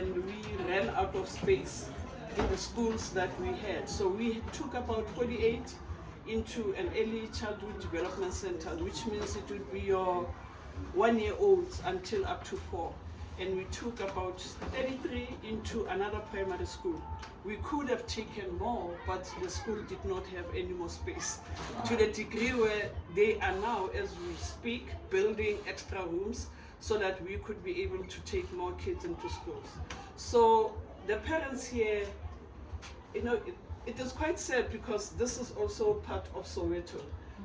and we ran out of space in the schools that we had. So we took about 48 into an early childhood development center, which means it would be your 1-year-olds until up to 4. And we took about 33 into another primary school. We could have taken more, but the school did not have any more space. To the degree where they are now, as we speak, building extra rooms so that we could be able to take more kids into schools. So the parents here, it is quite sad because this is also part of Soweto.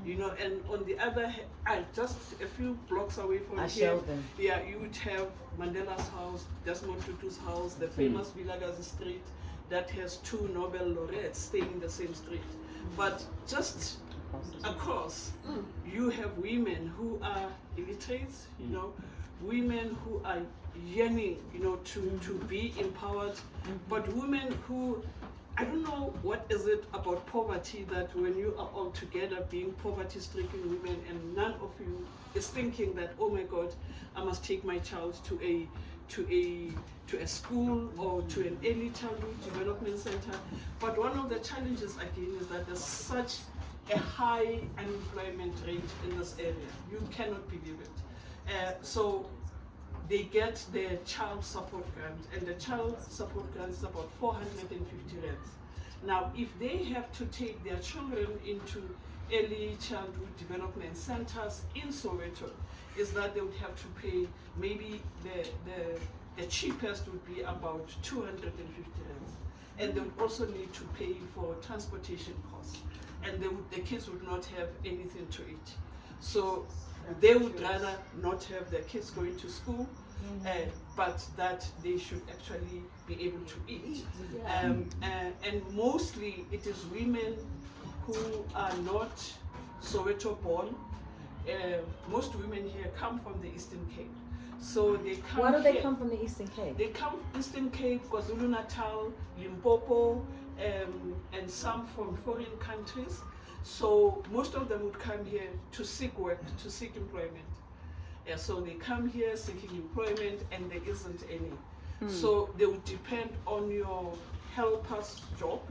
And on the other hand, just a few blocks away from here, you would have Mandela's house, Desmond Tutu's house, the famous Vilakazi Street that has 2 Nobel laureates staying in the same street. But just across, you have women who are illiterate, women who are yearning, to be empowered, but women who, I don't know what is it about poverty that when you are all together being poverty-stricken women and none of you is thinking that, oh my God, I must take my child to a school or to an early childhood development center. But one of the challenges again is that there's such a high unemployment rate in this area. You cannot believe it. So they get their child support grant, and the child support grant is about 450 rands. Now, if they have to take their children into early childhood development centers in Soweto, is that they would have to pay, maybe the cheapest would be about 250 rands. And they would also need to pay for transportation costs. And the kids would not have anything to eat. So they would rather not have their kids going to school, but that they should actually be able to eat. And mostly it is women who are not Soweto born. Most women here come from the Eastern Cape. So they come. Why do they come from the Eastern Cape? They come from Eastern Cape, KwaZulu-Natal, Limpopo, and some from foreign countries. So most of them would come here to seek work, to seek employment. So they come here seeking employment and there isn't any. So they would depend on your helper's job,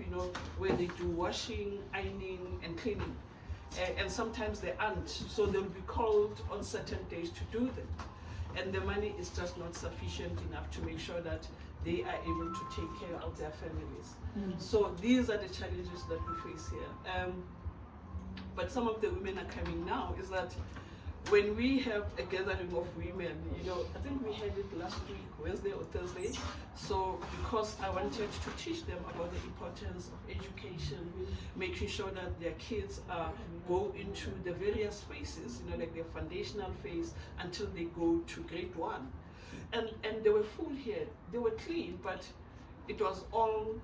where they do washing, ironing and cleaning. And sometimes they aren't, so they'll be called on certain days to do them. And the money is just not sufficient enough to make sure that they are able to take care of their families. So these are the challenges that we face here. But some of the women are coming now is that when we have a gathering of women, I think we had it last week, Wednesday or Thursday. So because I wanted to teach them about the importance of education, making sure that their kids go into the various phases, like their foundational phase until they go to grade 1. And they were full here. They were clean, but it was all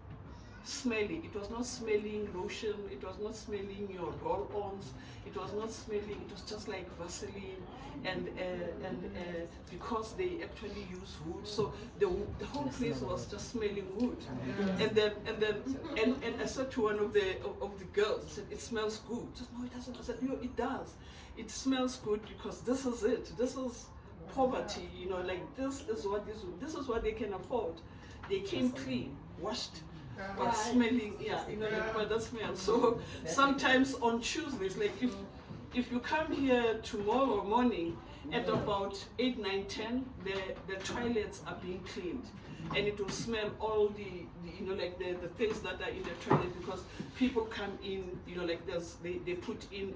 smelly. It was not smelling lotion, it was not smelling your roll-ons, it was not smelling, it was just like Vaseline, and because they actually use wood, so the whole place was just smelling wood. And I said to one of the girls, I said, it smells good. She said, no, it doesn't. I said, no, it does. It smells good because this is it. This is poverty, like this is what they can afford. They came clean, washed, but smelling, like by the smell. So sometimes on Tuesdays, like if you come here tomorrow morning at about 8, 9, 10, the toilets are being cleaned, and it will smell all the the things that are in the toilet, because people come in, like they put in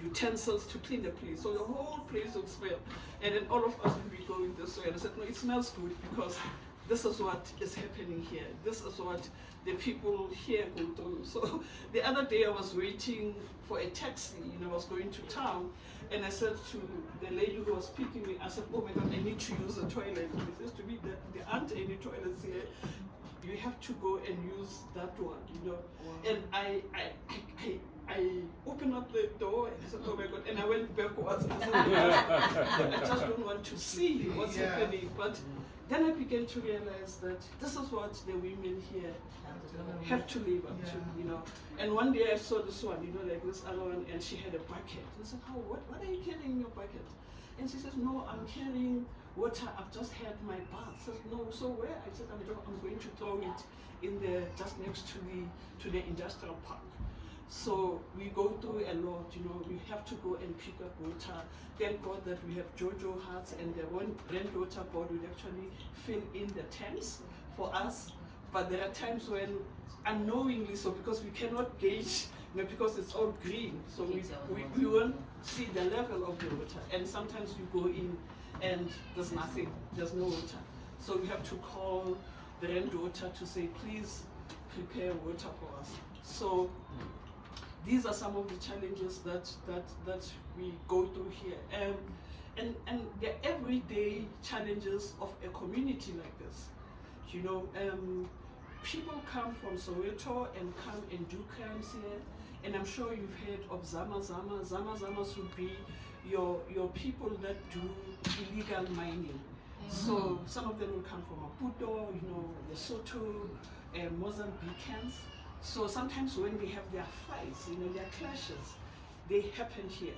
utensils to clean the place, so the whole place will smell, and then all of us will be going this way. And I said, no, it smells good because this is what is happening here. This is what the people here go through. So the other day I was waiting for a taxi, I was going to town, and I said to the lady who was picking me, I said, oh my God, I need to use the toilet. She says to me that there aren't any toilets here. You have to go and use that one, Wow. And I opened up the door and I said, oh my God, and I went backwards. I said, I just don't want to see what's happening. But then I began to realize that this is what the women here have to live up to, And one day I saw this one, like this other one, and she had a bucket. I said, what are you carrying in your bucket? And she says, no, I'm carrying water, I've just had my bath. Says, no, so where? I said, I'm going to throw it in the, just next to the industrial park. So we go through a lot, you know, we have to go and pick up water. Thank God that we have Jojo huts, and the one granddaughter board would actually fill in the tanks for us. But there are times when unknowingly, so because we cannot gauge, you know, because it's all green, so we won't see the level of the water. And sometimes you go in and there's nothing, there's no water. So we have to call the granddaughter to say, please prepare water for us. So these are some of the challenges that we go through here. And the everyday challenges of a community like this. You know, people come from Soweto and come and do crimes here. And I'm sure you've heard of Zama Zama. Zama Zamas would be your people that do illegal mining. So some of them will come from Maputo, you know, Lesotho, Mozambicans. So sometimes when they have their fights, you know, their clashes, they happen here.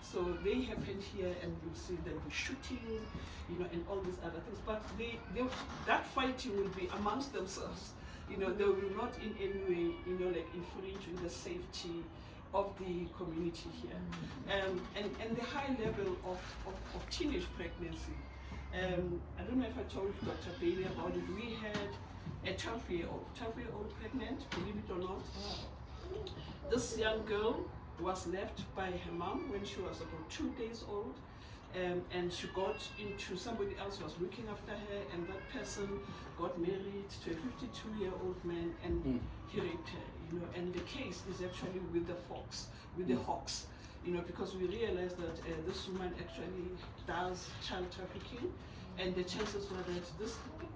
So they happen here, and you see them shooting, you know, and all these other things. But that fighting will be amongst themselves. You know, they will not in any way, you know, like infringe on the safety of the community here. And the high level of teenage pregnancy. I don't know if I told Dr. Bailey about it. We had a 12-year-old pregnant, believe it or not. This young girl was left by her mom when she was about 2 days old, and she got into, somebody else was looking after her, and that person got married to a 52-year-old man, and he raped her, you know, and the case is actually with the Hawks, you know, because we realized that this woman actually does child trafficking, and the chances were that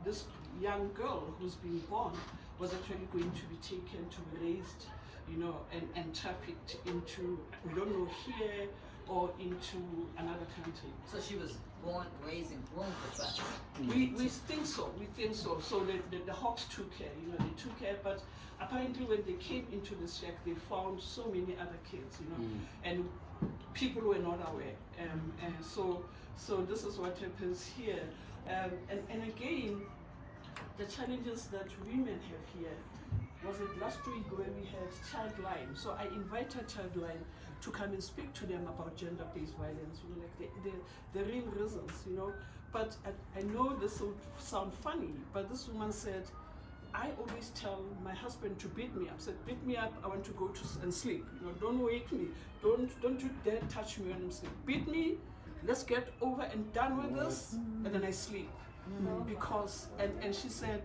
this young girl who's been born was actually going to be taken to be raised, you know, and trafficked into, we don't know, here or into another country. So she was born, raised, and grown for trafficking? We think so. So the Hawks took her, you know, they took her, but apparently when they came into the shack, they found so many other kids, you know, and people were not aware. And so this is what happens here. And again, the challenges that women have here. Was it last week when we had Childline? So I invited Childline to come and speak to them about gender-based violence, you know, like the real reasons, you know. But I know this will sound funny, but this woman said, I always tell my husband to beat me up. I said, beat me up, I want to go and sleep. You know, don't wake me. Don't you dare touch me when I'm asleep. Beat me, let's get over and done with this, and then I sleep. Because, and she said,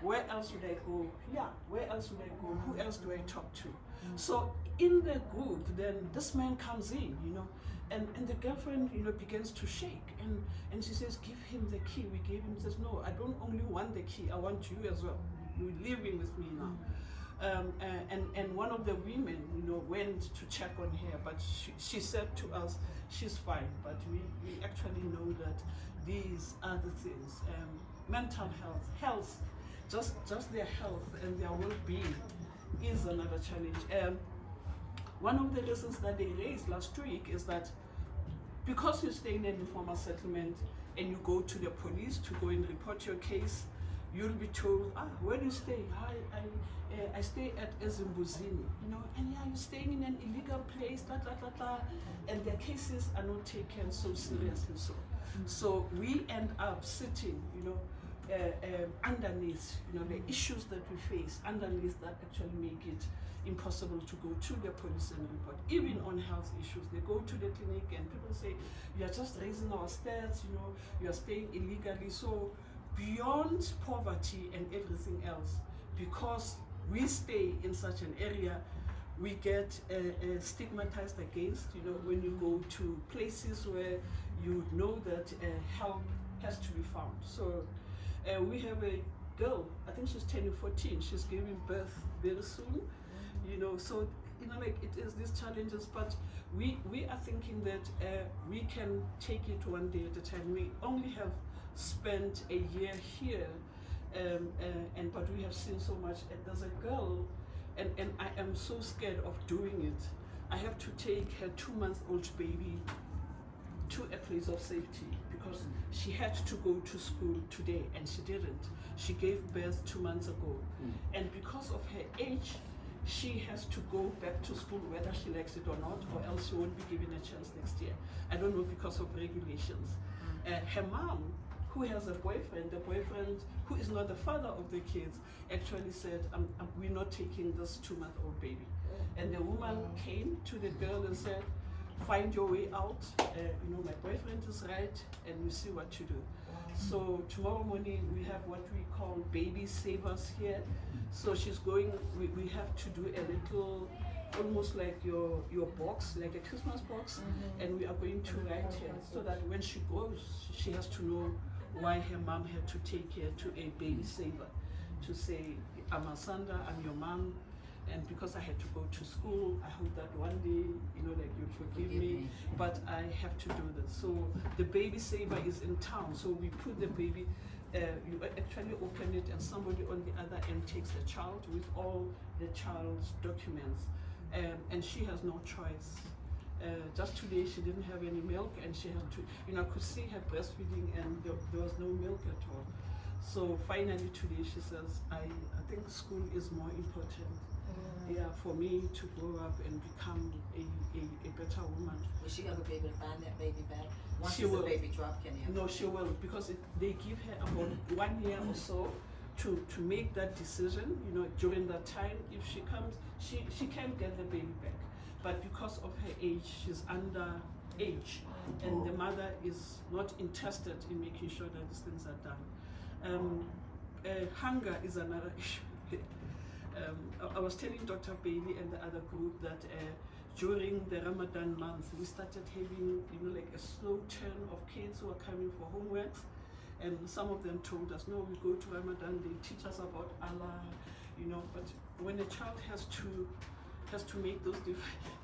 where else would I go? Yeah, where else would I go? Who else do I talk to? So in the group, then this man comes in, you know, and the girlfriend, you know, begins to shake, and she says, give him the key. We gave him, says, no, I don't only want the key, I want you as well. You're living with me now. And one of the women, you know, went to check on her, but she said to us, she's fine, but we actually know that these are the things. Mental health, just their health and their well-being is another challenge. One of the reasons that they raised last week is that because you stay in an informal settlement and you go to the police to go and report your case, you'll be told, where do you stay? I stay at Ezimbuzini, you know, and yeah, you're staying in an illegal place, blah, blah, blah, blah, and their cases are not taken so seriously. So we end up sitting, you know, underneath, you know, the issues that we face, underneath that actually make it impossible to go to the police and report. Even on health issues, they go to the clinic and people say, you are just raising our stats, you know, you are staying illegally. So beyond poverty and everything else, because we stay in such an area, we get stigmatized against, you know, when you go to places where you know that help has to be found. So we have a girl, I think she's turning 14, she's giving birth very soon, you know, so, you know, like it is these challenges, but we are thinking that we can take it one day at a time. We only have spent a year here, but we have seen so much. There's a girl, and I am so scared of doing it. I have to take her 2-month-old baby to a place of safety because she had to go to school today and she didn't. She gave birth 2 months ago. And because of her age, she has to go back to school whether she likes it or not, or else she won't be given a chance next year. I don't know, because of regulations. Her mom, who has a boyfriend, the boyfriend who is not the father of the kids, actually said, we're not taking this 2-month-old baby. And the woman came to the girl and said, find your way out. My boyfriend is right, and we see what to do. So tomorrow morning we have what we call baby savers here. So she's going, we have to do a little, almost like your box, like a Christmas box, and we are going to write her so that when she goes, she has to know why her mom had to take her to a baby saver, to say, I'm Asanda, I'm your mom, and because I had to go to school, I hope that one day, you'd forgive me, but I have to do this. So the baby saver is in town, so we put the baby, you actually open it and somebody on the other end takes the child with all the child's documents, and she has no choice. Just today she didn't have any milk and she had to, I could see her breastfeeding and there was no milk at all. So finally today she says, I think school is more important. For me to grow up and become a better woman. Will she ever be able to find that baby back? Once She the will. baby drop, can you? No, she will, because they give her about 1 year or so to make that decision. During that time, if she comes, she can get the baby back. But because of her age, she's under age, and the mother is not interested in making sure that these things are done. Hunger is another issue. I was telling Dr. Bailey and the other group that during the Ramadan month, we started having, a slow turn of kids who are coming for homeworks, and some of them told us, no, we go to Ramadan, they teach us about Allah, but when a child has to make those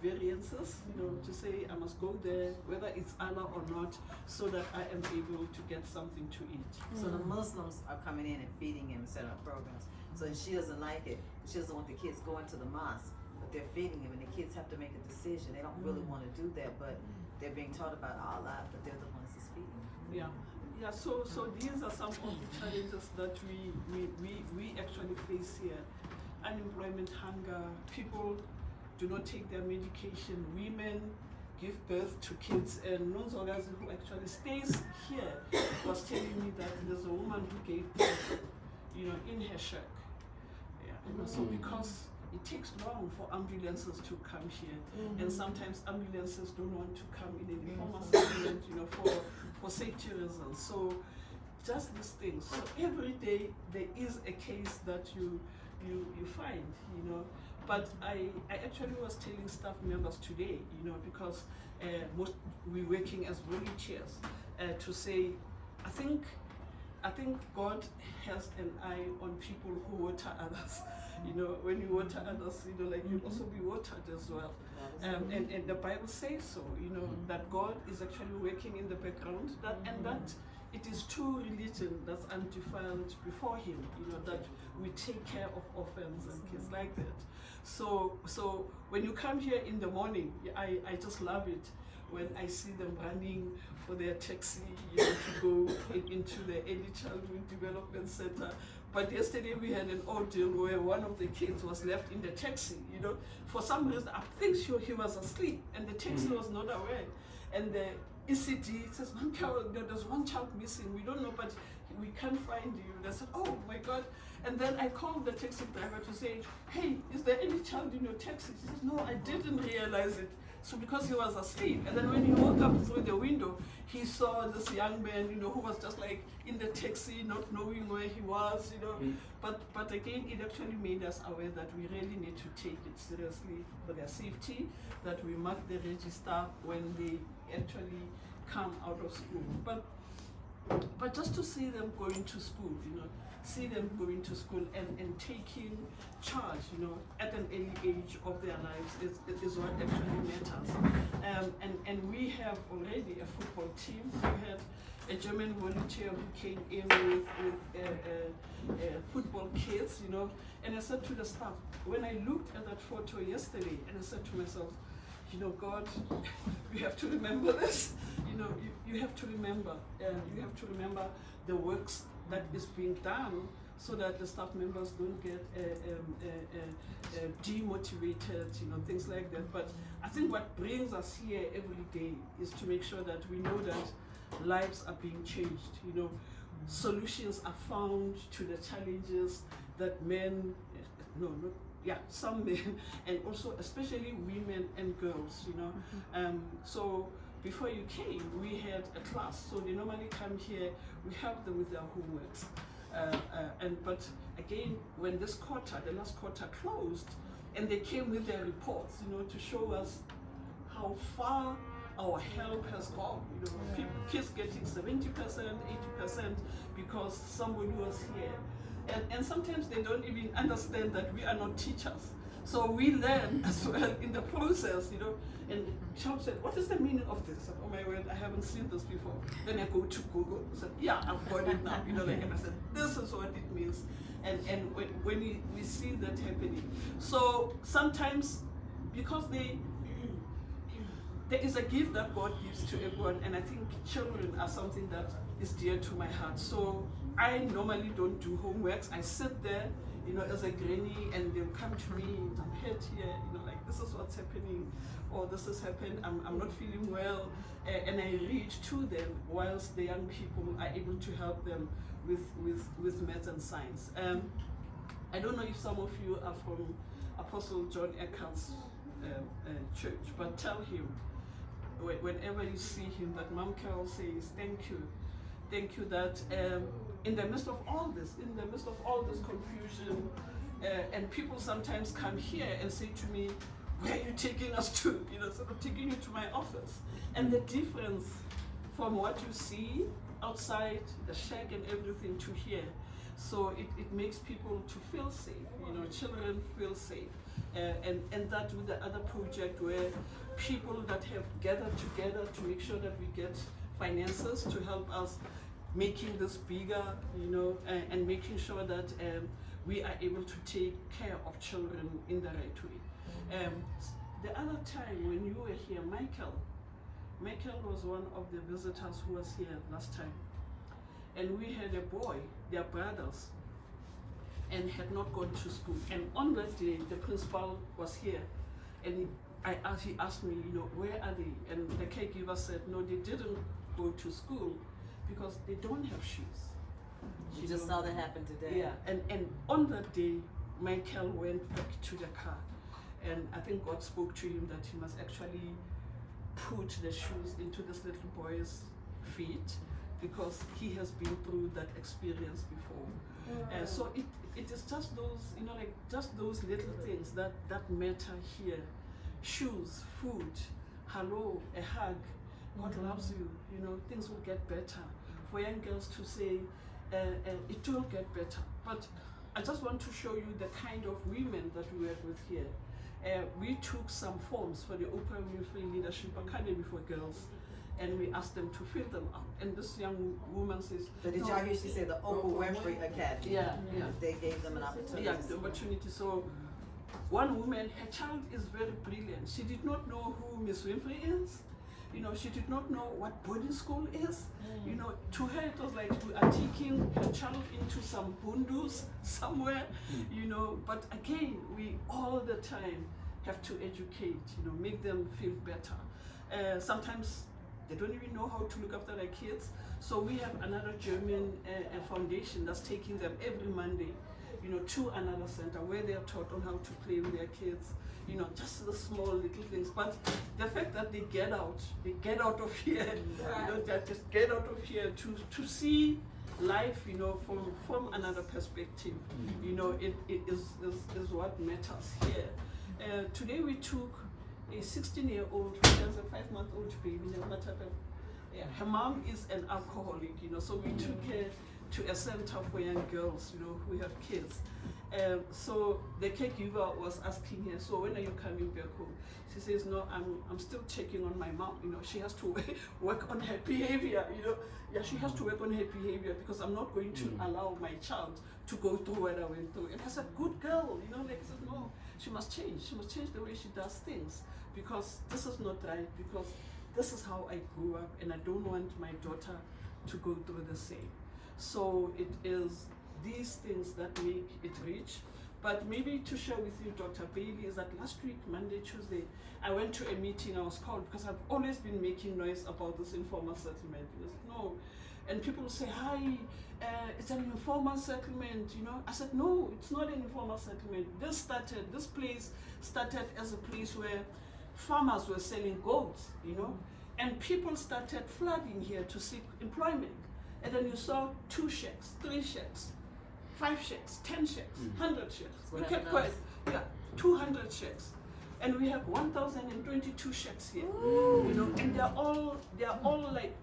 variances, to say I must go there, whether it's Allah or not, so that I am able to get something to eat. So the Muslims are coming in and feeding him and setting up programs. So she doesn't like it. She doesn't want the kids going to the mosque, but they're feeding him, and the kids have to make a decision. They don't really want to do that, but they're being taught about Allah, but they're the ones that's feeding him. Yeah. So these are some of the challenges that we actually face here. Unemployment, hunger, people do not take their medication, women give birth to kids, and Nonzolazi, who actually stays here, was telling me that there's a woman who gave birth, in her shack. So because it takes long for ambulances to come here, and sometimes ambulances don't want to come in any form of settlement, for safety reasons. So just these things. So every day there is a case that you find, But I actually was telling staff members today, because we're working as volunteers, to say, I think God has an eye on people who water others. When you water others, you'll also be watered as well. And the Bible says so, that God is actually working in the background, that it is true religion that's undefiled before Him, that we take care of orphans and kids like that. So when you come here in the morning, I just love it when I see them running for their taxi, to go into the Early Childhood Development Center. But yesterday we had an ordeal where one of the kids was left in the taxi, for some reason. I think he was asleep and the taxi was not aware. And the ECD says, Ma'am Carol, there's one child missing. We don't know, but we can't find you. They said, oh my God. And then I called the taxi driver to say, hey, is there any child in your taxi? He says, no, I didn't realize it. So because he was asleep, and then when he woke up through the window, he saw this young man, who was just like in the taxi, not knowing where he was, But again, it actually made us aware that we really need to take it seriously for their safety, that we mark the register when they actually come out of school. But just to see them going to school, and taking charge, at an early age of their lives is what actually matters. And we have already a football team. We had a German volunteer who came in with football kids, and I said to the staff, when I looked at that photo yesterday, and I said to myself, God, we have to remember this. you have to remember, the works that is being done, so that the staff members don't get demotivated, things like that. But I think what brings us here every day is to make sure that we know that lives are being changed. Solutions are found to the challenges that men, some men, and also especially women and girls. So before you came, we had a class. So they normally come here, we help them with their homeworks. But again, when the last quarter closed, and they came with their reports, to show us how far our help has gone. Kids getting 70%, 80% because somebody was here. And sometimes they don't even understand that we are not teachers. So we learn as well in the process, And Charles said, what is the meaning of this? I said, oh my word, I haven't seen this before. Then I go to Google. I said, yeah, I've got it now. And I said, this is what it means. And when we see that happening. So sometimes, because there is a gift that God gives to everyone, and I think children are something that is dear to my heart. So I normally don't do homeworks. I sit there, as a granny, and they'll come to me, I'm hurt here, this is what's happening, or this has happened, I'm not feeling well, and I read to them whilst the young people are able to help them with math and science. I don't know if some of you are from Apostle John Eckhart's church, but tell him, whenever you see him, that Mom Carol says, thank you that in the midst of all this confusion, and people sometimes come here and say to me, where are you taking us to? Sort of taking you to my office. And the difference from what you see outside the shack and everything to here, so it makes people to feel safe, children feel safe. And that with the other project where people that have gathered together to make sure that we get finances to help us making this bigger, and making sure that we are able to take care of children in the right way. The other time when you were here, Michael was one of the visitors who was here last time. And we had a boy, their brothers, and had not gone to school. And on that day, the principal was here, and he asked me, where are they? And the caregiver said, no, they didn't go to school because they don't have shoes. You just saw that happen today. Yeah, and on that day, Michael went back to the car, and I think God spoke to him that he must actually put the shoes into this little boy's feet because he has been through that experience before. So it is just those, just those little things that matter here. Shoes, food, hello, a hug, God loves you, things will get better. For young girls to say, it will get better. But I just want to show you the kind of women that we work with here. We took some forms for the Oprah Winfrey Leadership Academy for girls, and we asked them to fill them out. And this young woman says, so did y'all hear she said the Oprah Winfrey Academy? Yeah. They gave them an opportunity. Yeah, the opportunity. So one woman, her child is very brilliant. She did not know who Miss Winfrey is. She did not know what boarding school is. To her it was like we are taking her child into some bundus somewhere, but again, we all the time have to educate, make them feel better. Sometimes they don't even know how to look after their kids. So we have another German foundation that's taking them every Monday, to another center where they are taught on how to play with their kids, just the small little things. But the fact that they get out of here, they just get out of here to see life, from another perspective. It is what matters here. Today we took a 16-year-old who has a 5-month-old baby. Her mom is an alcoholic, so we took her to a center for young girls, who have kids. So the caregiver was asking her, so when are you coming back home? She says, no, I'm still checking on my mom. She has to work on her behavior. Yeah, she has to work on her behavior because I'm not going to allow my child to go through what I went through. And I said, good girl. I said, no, she must change. She must change the way she does things because this is not right. Because this is how I grew up, and I don't want my daughter to go through the same. So it is these things that make it rich. But maybe to share with you, Dr. Bailey, is that last week, Monday, Tuesday, I went to a meeting. I was called because I've always been making noise about this informal settlement. No, and people say, hi, it's an informal settlement, you know. I said, no, it's not an informal settlement. This place started as a place where farmers were selling goats, you know, and people started flooding here to seek employment. And then you saw 2 shacks, 3 shacks, 5 shacks, 10 shacks, 100 shacks. We kept quiet. Yeah, 200 shacks. And we have 1,022 shacks here, you know, and they are all like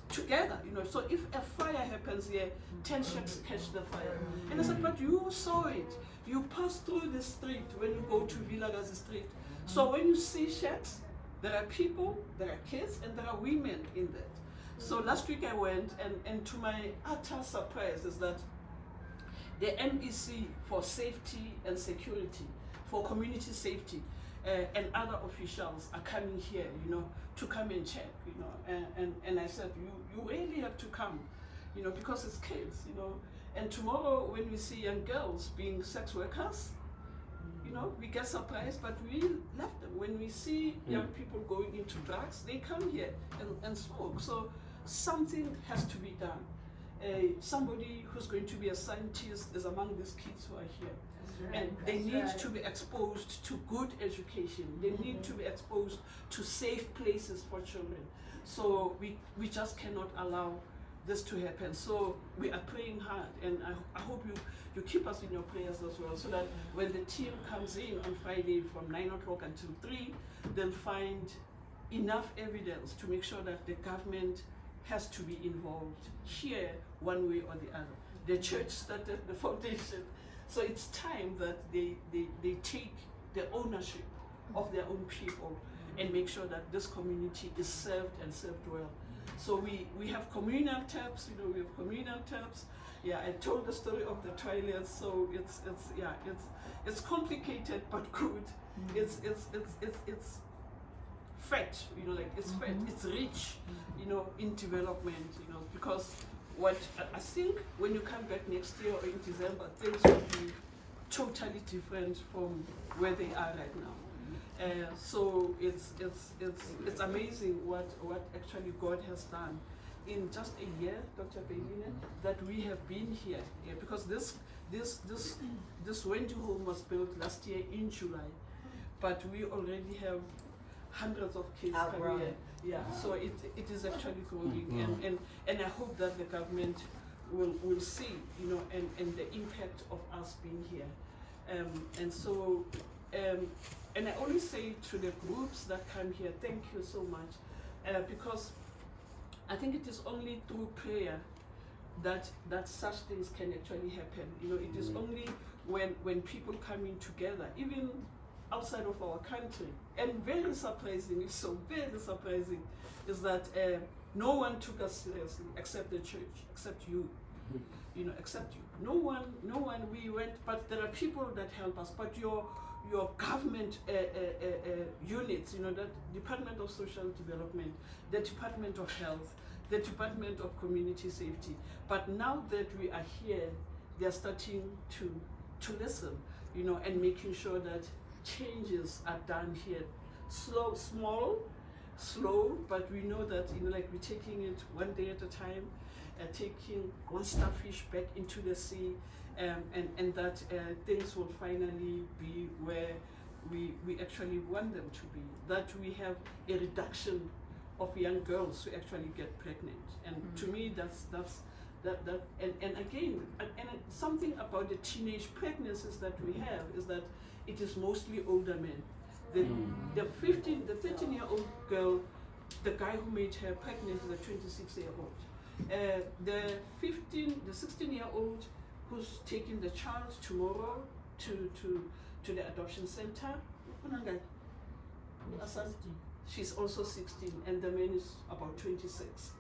together, you know. So if a fire happens here, 10 shacks catch the fire. And I said, but you saw it. You pass through the street when you go to Vilagazi Street. So when you see shacks, there are people, there are kids, and there are women in that. So last week I went, and to my utter surprise is that the MEC for safety and security, for community safety, and other officials are coming here, you know, to come and check, you know. And I said, you really have to come, you know, because it's kids, you know. And tomorrow when we see young girls being sex workers, you know, we get surprised, but we left them. When we see young people going into drugs, they come here and smoke. So something has to be done. Somebody who's going to be a scientist is among these kids who are here. Right. And they need to be exposed to good education. They need to be exposed to safe places for children. So we just cannot allow this to happen. So we are praying hard, and I hope you keep us in your prayers as well, so that when the team comes in on Friday from 9 o'clock until 3, they'll find enough evidence to make sure that the government has to be involved here one way or the other. The church started the foundation, so it's time that they take the ownership of their own people and make sure that this community is served and served well. So we have communal taps, you know, we have communal taps. Yeah, I told the story of the toilets, so it's complicated but good. It's fat, you know, like it's fat, it's rich, you know, in development, you know, because what I think when you come back next year or in December, things will be totally different from where they are right now. So it's amazing what actually God has done in just a year, Dr. Belina, that we have been here. Yeah, because this Wendy home was built last year in July, but we already have hundreds of kids coming here. Yeah, so it is actually growing, and I hope that the government will see, you know, and the impact of us being here, and so. And I always say to the groups that come here, thank you so much, because I think it is only through prayer that such things can actually happen. You know, it is only when people come in together, even outside of our country. And very surprising, it's so very surprising, is that no one took us seriously except the church, except you. You know, except you. No one. We went, but there are people that help us. But your government units, you know, that Department of Social Development, the Department of Health, the Department of Community Safety. But now that we are here, they are starting to listen, you know, and making sure that changes are done here. Slow, but we know that, you know, like we're taking it one day at a time, taking one starfish back into the sea, and that things will finally be where we actually want them to be. That we have a reduction of young girls who actually get pregnant, and to me that's and again, and something about the teenage pregnancies that we have is that it is mostly older men. The 13-year-old girl, the guy who made her pregnant is a 26-year-old. The 16-year-old who's taking the child tomorrow to the adoption center, she's also 16, and the man is about 26.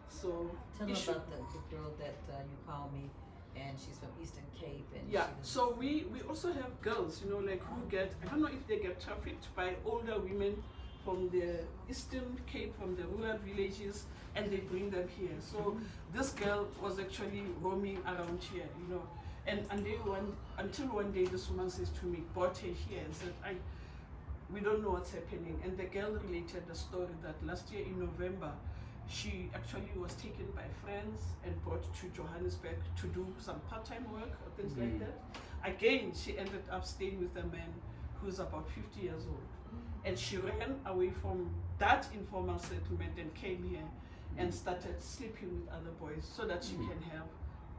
So tell me about the girl that you called me, and she's from Eastern Cape. And yeah, so we also have girls, you know, like who get, I don't know if they get trafficked by older women from the Eastern Cape, from the rural villages, and they bring them here. So this girl was actually roaming around here, you know. And until one day this woman says to me, brought her here and said, we don't know what's happening. And the girl related the story that last year in November, she actually was taken by friends and brought to Johannesburg to do some part-time work or things like that. Again, she ended up staying with a man who's about 50 years old. And she ran away from that informal settlement and came here and started sleeping with other boys so that she can have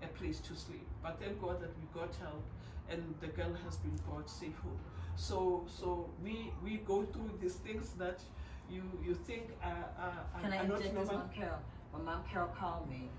a place to sleep. But thank God that we got help and the girl has been brought safe home. So we go through these things that you think Can I are not interject this, normal. Mom Carol? When Mom Carol called me,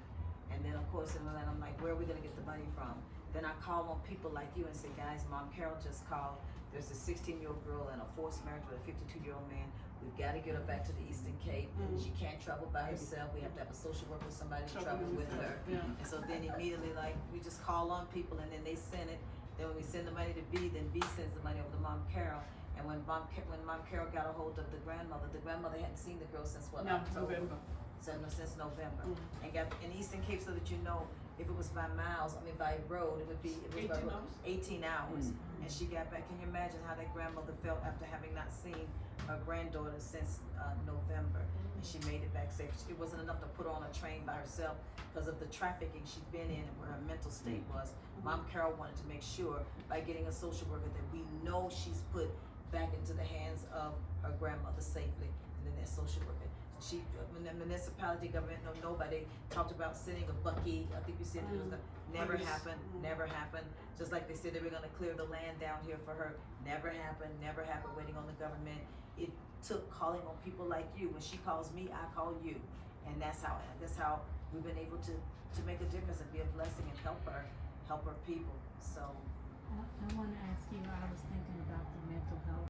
and then of course, and then I'm like, where are we gonna get the money from? Then I call on people like you and say, guys, Mom Carol just called. There's a 16-year-old girl in a forced marriage with a 52-year-old man. We've got to get her back to the Eastern Cape. She can't travel by herself. We have to have a social worker, somebody to travel with her. Yeah. And so then immediately, like, we just call on people, and then they send it. Then when we send the money to B, then B sends the money over to Mom Carol. And when Mom Carol got a hold of the grandmother hadn't seen the girl since what? No, October? November. So no, since November. And got in Eastern Cape, so that you know, if it was by miles, by road, it would be 18 hours. 18 hours. And she got back. Can you imagine how that grandmother felt after having not seen her granddaughter since November? And she made it back safe. It wasn't enough to put her on a train by herself because of the trafficking she'd been in and where her mental state was. Mom Carol wanted to make sure by getting a social worker that we know she's put back into the hands of her grandmother safely, and then that social worker. When the municipality government, nobody talked about sending a bucky. I think you said it was gonna never happen, never happened. Just like they said they were gonna clear the land down here for her, never happened, waiting on the government. It took calling on people like you. When she calls me, I call you, and that's how we've been able to make a difference and be a blessing and help her people. So